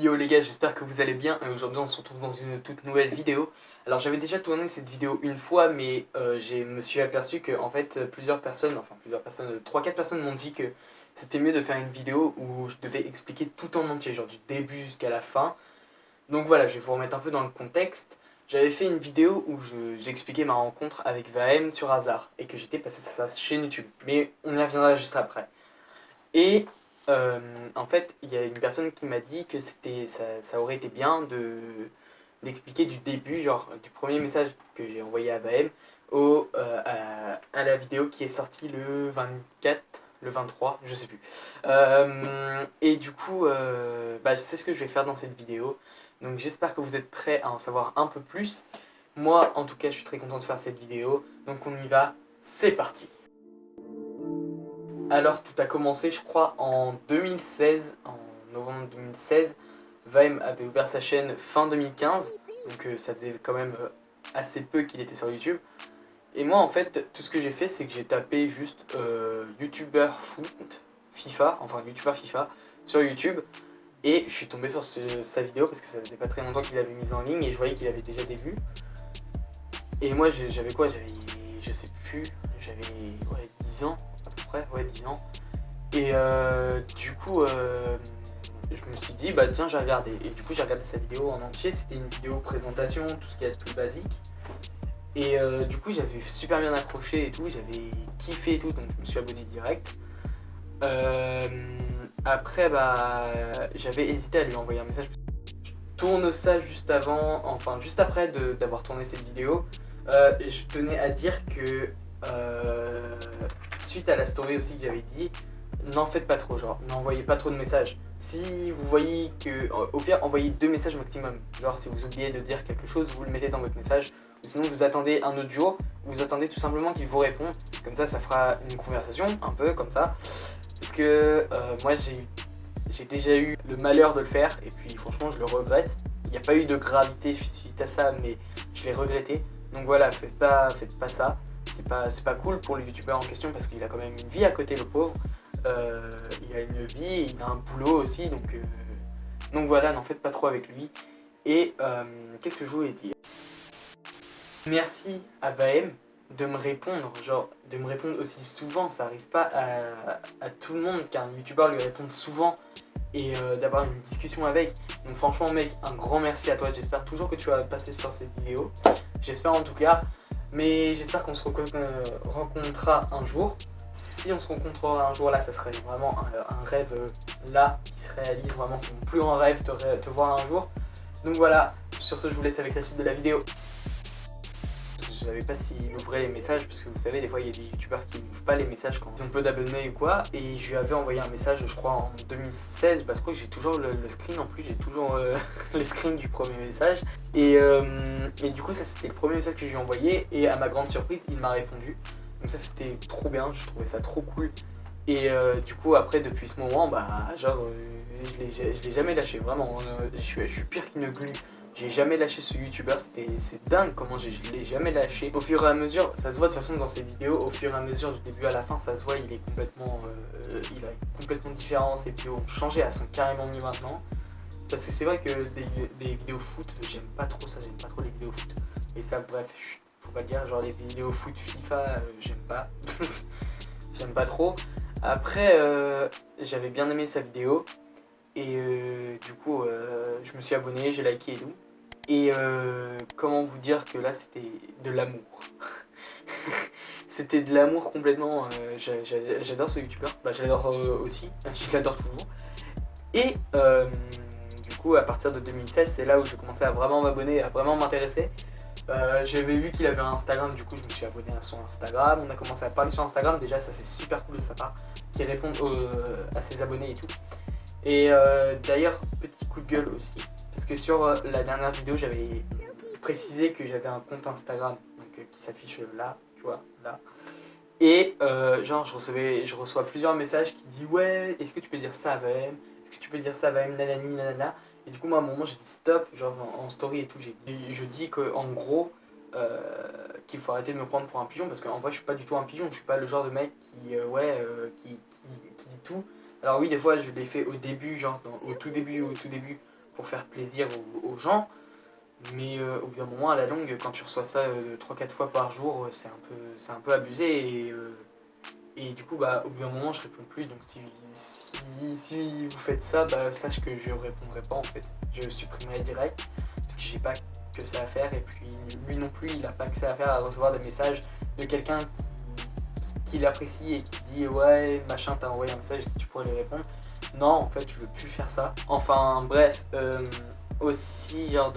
Yo les gars, j'espère que vous allez bien et aujourd'hui on se retrouve dans une toute nouvelle vidéo. Alors j'avais déjà tourné cette vidéo une fois mais je me suis aperçu que en fait plusieurs personnes, 3-4 personnes m'ont dit que c'était mieux de faire une vidéo où je devais expliquer tout en entier, genre du début jusqu'à la fin. Donc voilà, je vais vous remettre un peu dans le contexte. J'avais fait une vidéo où j'expliquais ma rencontre avec Vahem sur hasard et que j'étais passé sur sa chaîne YouTube. Mais on y reviendra juste après. Et en fait, il y a une personne qui m'a dit que ça aurait été bien d'expliquer du début, genre du premier message que j'ai envoyé à Baem à la vidéo qui est sortie le 24, le 23, je sais plus. Et du coup, c'est ce que je vais faire dans cette vidéo. Donc j'espère que vous êtes prêts à en savoir un peu plus. Moi, en tout cas, je suis très content de faire cette vidéo. Donc on y va, c'est parti. Alors tout a commencé, je crois, en 2016, en novembre 2016. Vaim avait ouvert sa chaîne fin 2015, donc ça faisait quand même assez peu qu'il était sur YouTube. Et moi, en fait, tout ce que j'ai fait, c'est que j'ai tapé juste YouTuber foot, FIFA, enfin YouTuber FIFA, sur YouTube. Et je suis tombé sur sa vidéo parce que ça faisait pas très longtemps qu'il avait mise en ligne et je voyais qu'il avait déjà des vues. Et moi, j'avais quoi? Je sais plus, j'avais 10 ans à peu près, 10 ans. Et du coup, je me suis dit, bah tiens, j'ai regardé. Et du coup, j'ai regardé sa vidéo en entier. C'était une vidéo présentation, tout ce qu'il y a de plus basique. Et du coup, j'avais super bien accroché et tout. J'avais kiffé et tout, donc je me suis abonné direct. Euh, Après, j'avais hésité à lui envoyer un message. Je tourne ça juste avant, enfin juste après d'avoir tourné cette vidéo. Je tenais à dire que suite à la story aussi que j'avais dit, n'en faites pas trop, genre n'envoyez pas trop de messages. Si vous voyez que, au pire, envoyez 2 messages maximum. Genre si vous oubliez de dire quelque chose, vous le mettez dans votre message. Ou sinon vous attendez un autre jour, vous attendez tout simplement qu'il vous réponde. Comme ça fera une conversation, un peu comme ça. Parce que moi j'ai déjà eu le malheur de le faire et puis franchement je le regrette. Il n'y a pas eu de gravité suite à ça mais je l'ai regretté. Donc voilà, faites pas ça. C'est pas cool pour le youtubeur en question parce qu'il a quand même une vie à côté, le pauvre. Il a une vie, il a un boulot aussi, donc voilà, n'en faites pas trop avec lui. Et qu'est-ce que je voulais dire? Merci à Vaem de me répondre, genre de me répondre aussi souvent, ça arrive pas à tout le monde qu'un youtubeur lui réponde souvent et d'avoir une discussion avec. Donc franchement mec, un grand merci à toi, j'espère toujours que tu vas passer sur cette vidéo. J'espère en tout cas, mais j'espère qu'on se rencontrera un jour. Si on se rencontrera un jour là, ça serait vraiment un rêve là qui se réalise, vraiment c'est mon plus grand rêve de te voir un jour. Donc voilà, sur ce je vous laisse avec la suite de la vidéo. Je savais pas s'il ouvrait les messages parce que vous savez des fois il y a des youtubeurs qui n'ouvrent pas les messages quand ils ont peu d'abonnés ou quoi, et je lui avais envoyé un message je crois en 2016 parce que j'ai toujours le screen, en plus j'ai toujours le screen du premier message et du coup ça c'était le premier message que je lui ai envoyé et à ma grande surprise il m'a répondu, donc ça c'était trop bien, je trouvais ça trop cool. Et du coup après depuis ce moment je l'ai jamais lâché, vraiment je suis pire qu'une glu. J'ai jamais lâché ce youtubeur, c'est dingue comment je l'ai jamais lâché. Au fur et à mesure, ça se voit de toute façon dans ses vidéos, au fur et à mesure du début à la fin, ça se voit, il a complètement différent, ses vidéos ont changé, elles sont carrément mieux maintenant. Parce que c'est vrai que des vidéos foot, j'aime pas trop ça, j'aime pas trop les vidéos foot. Et ça bref, faut pas le dire, genre les vidéos foot FIFA, j'aime pas. J'aime pas trop. Après, j'avais bien aimé sa vidéo. Et du coup, je me suis abonné, j'ai liké et tout. Et comment vous dire que là, c'était de l'amour. C'était de l'amour complètement. J'adore ce youtubeur. J'adore aussi. Je l'adore toujours. Et du coup, à partir de 2016, c'est là où j'ai commencé à vraiment m'abonner, à vraiment m'intéresser. J'avais vu qu'il avait un Instagram, du coup je me suis abonné à son Instagram, on a commencé à parler sur Instagram, déjà ça c'est super cool de sa part, qu'il réponde à ses abonnés et tout. Et d'ailleurs, petit coup de gueule aussi, parce que sur la dernière vidéo j'avais précisé que j'avais un compte Instagram donc, qui s'affiche là, tu vois, là. Et genre je reçois plusieurs messages qui disent ouais, est-ce que tu peux dire ça à VM? Est-ce que tu peux dire ça à VM, nanani, nanana. Et du coup moi à un moment j'ai dit stop, genre en story et tout, je dis qu'en gros qu'il faut arrêter de me prendre pour un pigeon parce qu'en vrai je suis pas du tout un pigeon, je suis pas le genre de mec qui dit tout. Alors oui des fois je l'ai fait au début, genre au tout début pour faire plaisir aux gens. Mais au bout d'un moment, à la longue, quand tu reçois ça 3-4 fois par jour, c'est un peu abusé. Et du coup, bah, au bout d'un moment, je réponds plus. Donc si vous faites ça, bah, sache que je répondrai pas en fait. Je supprimerai direct parce que j'ai pas que ça à faire. Et puis lui non plus, il a pas que ça à faire à recevoir des messages de quelqu'un qui l'apprécie et qui dit ouais machin, t'as envoyé un message, est-ce que tu pourrais lui répondre? Non, en fait, je veux plus faire ça. Enfin bref, aussi genre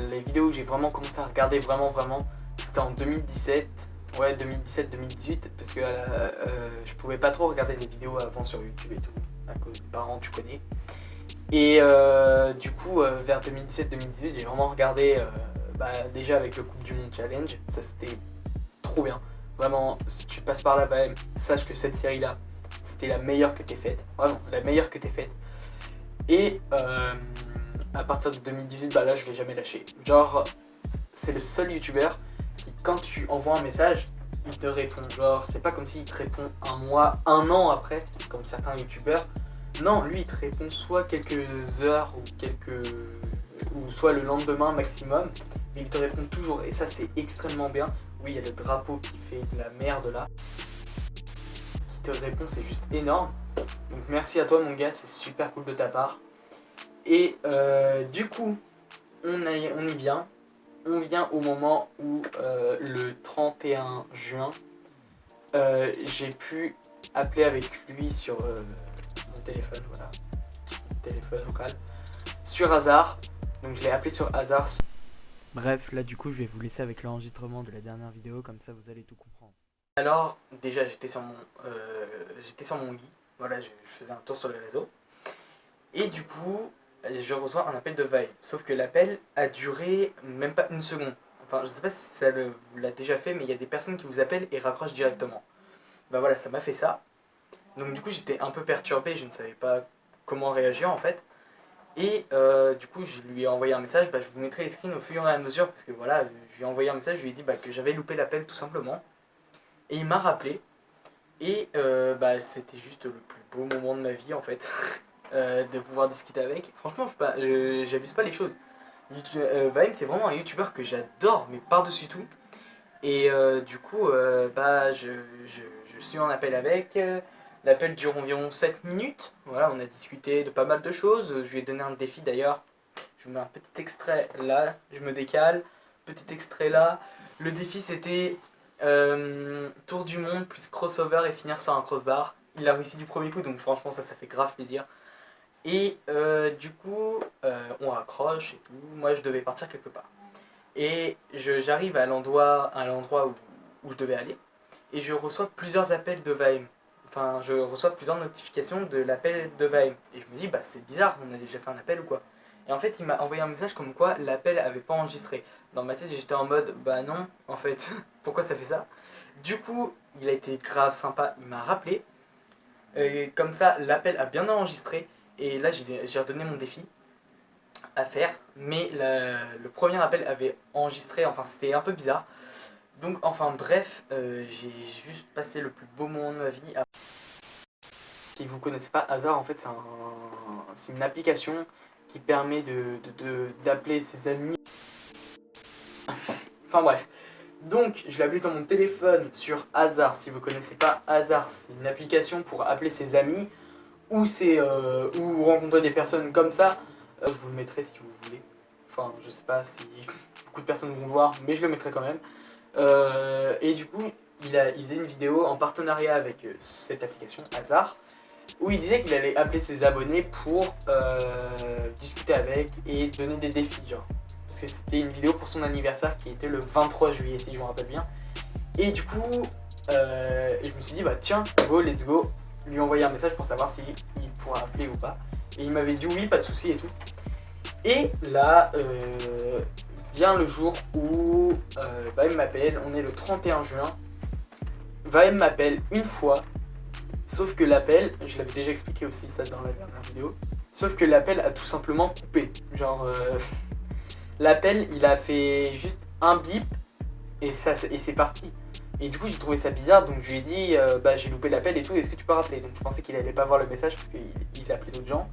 les vidéos où j'ai vraiment commencé à regarder vraiment, c'était en 2017. Ouais, 2017-2018, parce que je pouvais pas trop regarder les vidéos avant sur YouTube et tout, à cause des parents, tu connais. Et du coup, vers 2017-2018, j'ai vraiment regardé, déjà avec le Coupe du Monde Challenge, ça c'était trop bien. Vraiment, si tu passes par là, bah, sache que cette série-là, c'était la meilleure que t'aies faite, vraiment, la meilleure que t'aies faite. Et à partir de 2018, bah là, je l'ai jamais lâché. Genre, c'est le seul youtubeur qui, quand tu envoies un message, il te répond. Genre, c'est pas comme s'il te répond un mois, un an après, comme certains youtubeurs. Non, lui, il te répond soit quelques heures ou soit le lendemain maximum, mais il te répond toujours. Et ça, c'est extrêmement bien. Oui, il y a le drapeau qui fait de la merde là, qui te répond, c'est juste énorme. Donc merci à toi, mon gars, c'est super cool de ta part. Et du coup, on y vient. On vient au moment où le 31 juin, j'ai pu appeler avec lui sur mon téléphone, voilà, téléphone local, sur hasard. Donc je l'ai appelé sur hasard. Bref, là du coup je vais vous laisser avec l'enregistrement de la dernière vidéo, comme ça vous allez tout comprendre. Alors déjà j'étais sur mon lit, voilà, je faisais un tour sur les réseaux. Et du coup, je reçois un appel de Vibe. Sauf que l'appel a duré même pas une seconde. Enfin, je sais pas si ça vous l'a déjà fait, mais il y a des personnes qui vous appellent et raccrochent directement. Bah voilà, ça m'a fait ça. Donc du coup, j'étais un peu perturbé, je ne savais pas comment réagir en fait. Et du coup, je lui ai envoyé un message, je vous mettrai les screens au fur et à mesure, parce que voilà, je lui ai envoyé un message, je lui ai dit que j'avais loupé l'appel tout simplement. Et il m'a rappelé, et c'était juste le plus beau moment de ma vie en fait. De pouvoir discuter avec. Franchement, j'abuse pas les choses. Vaim, c'est vraiment un youtubeur que j'adore, mais par-dessus tout. Et du coup, je suis en appel avec. L'appel dure environ 7 minutes. Voilà, on a discuté de pas mal de choses. Je lui ai donné un défi d'ailleurs. Je mets un petit extrait là, je me décale. Petit extrait là. Le défi c'était tour du monde plus crossover et finir sur un crossbar. Il a réussi du premier coup, donc franchement ça fait grave plaisir. Et du coup, on raccroche et tout. Moi, je devais partir quelque part. Et j'arrive à l'endroit où je devais aller. Et je reçois plusieurs appels de Vaim. Enfin, je reçois plusieurs notifications de l'appel de Vaim. Et je me dis, c'est bizarre, on a déjà fait un appel ou quoi. Et en fait, il m'a envoyé un message comme quoi l'appel avait pas enregistré. Dans ma tête, j'étais en mode, bah non, en fait, pourquoi ça fait ça? Du coup, il a été grave sympa, il m'a rappelé. Et comme ça, l'appel a bien enregistré. Et là, j'ai redonné mon défi à faire. Mais le premier appel avait enregistré, enfin c'était un peu bizarre. Donc enfin bref, j'ai juste passé le plus beau moment de ma vie. Si vous connaissez pas Hasard, en fait c'est une application qui permet d'appeler ses amis. Enfin bref. Donc je l'ai appelé sur mon téléphone sur Hasard. Si vous connaissez pas Hasard, c'est une application pour appeler ses amis ou rencontrer des personnes comme ça. Je vous le mettrai si vous voulez. Enfin, je sais pas si beaucoup de personnes vont le voir, mais je le mettrai quand même. Et du coup, il faisait une vidéo en partenariat avec cette application Hasard, où il disait qu'il allait appeler ses abonnés pour discuter avec et donner des défis, genre. Parce que c'était une vidéo pour son anniversaire qui était le 23 juillet, si je me rappelle bien. Et du coup, je me suis dit, tiens, let's go, lui envoyer un message pour savoir s'il pourra appeler ou pas. Et il m'avait dit oui, pas de souci et tout. Et là, vient le jour où Vaim m'appelle, on est le 31 juin. Vaim m'appelle une fois, sauf que l'appel, je l'avais déjà expliqué aussi ça dans la dernière vidéo, sauf que l'appel a tout simplement coupé. Genre, l'appel, il a fait juste un bip et c'est parti. Et du coup, j'ai trouvé ça bizarre, donc je lui ai dit, j'ai loupé l'appel et tout, est-ce que tu peux rappeler? Donc je pensais qu'il allait pas voir le message parce qu'il appelait d'autres gens.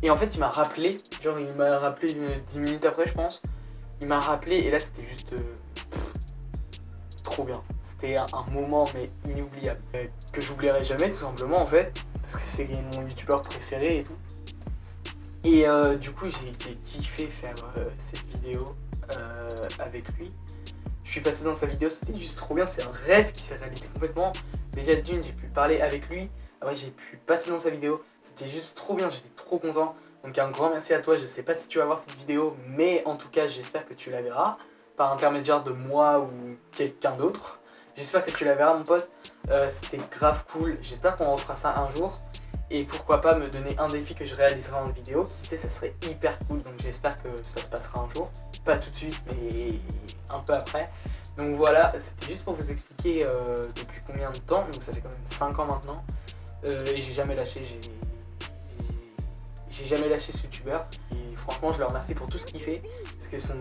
Et en fait, il m'a rappelé, genre il m'a rappelé 10 minutes après, je pense. Il m'a rappelé et là, c'était juste trop bien. C'était un moment mais inoubliable que j'oublierai jamais tout simplement en fait, parce que c'est mon youtubeur préféré et tout. Et du coup, j'ai kiffé faire cette vidéo avec lui. Je suis passé dans sa vidéo, c'était juste trop bien, c'est un rêve qui s'est réalisé complètement. Déjà d'une, j'ai pu parler avec lui, après j'ai pu passer dans sa vidéo, c'était juste trop bien, j'étais trop content. Donc un grand merci à toi, je sais pas si tu vas voir cette vidéo, mais en tout cas j'espère que tu la verras, par intermédiaire de moi ou quelqu'un d'autre. J'espère que tu la verras mon pote, c'était grave cool, j'espère qu'on refera ça un jour. Et pourquoi pas me donner un défi que je réaliserai en vidéo, qui sait, ça serait hyper cool, donc j'espère que ça se passera un jour. Pas tout de suite, mais un peu après. Donc voilà, c'était juste pour vous expliquer depuis combien de temps, donc ça fait quand même 5 ans maintenant. Et j'ai jamais lâché, j'ai jamais lâché ce youtubeur. Et franchement, je le remercie pour tout ce qu'il fait, parce que son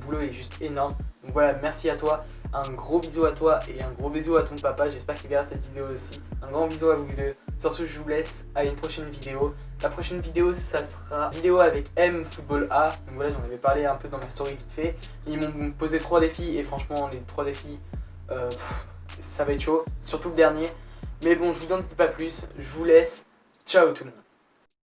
boulot est juste énorme. Donc voilà, merci à toi, un gros bisou à toi et un gros bisou à ton papa, j'espère qu'il verra cette vidéo aussi. Un grand bisou à vous deux. Sur ce, je vous laisse à une prochaine vidéo. La prochaine vidéo, ça sera vidéo avec M Football A. Donc voilà, j'en avais parlé un peu dans ma story vite fait. Ils m'ont posé 3 défis et franchement, les 3 défis, ça va être chaud. Surtout le dernier. Mais bon, je vous en dis pas plus. Je vous laisse. Ciao tout le monde.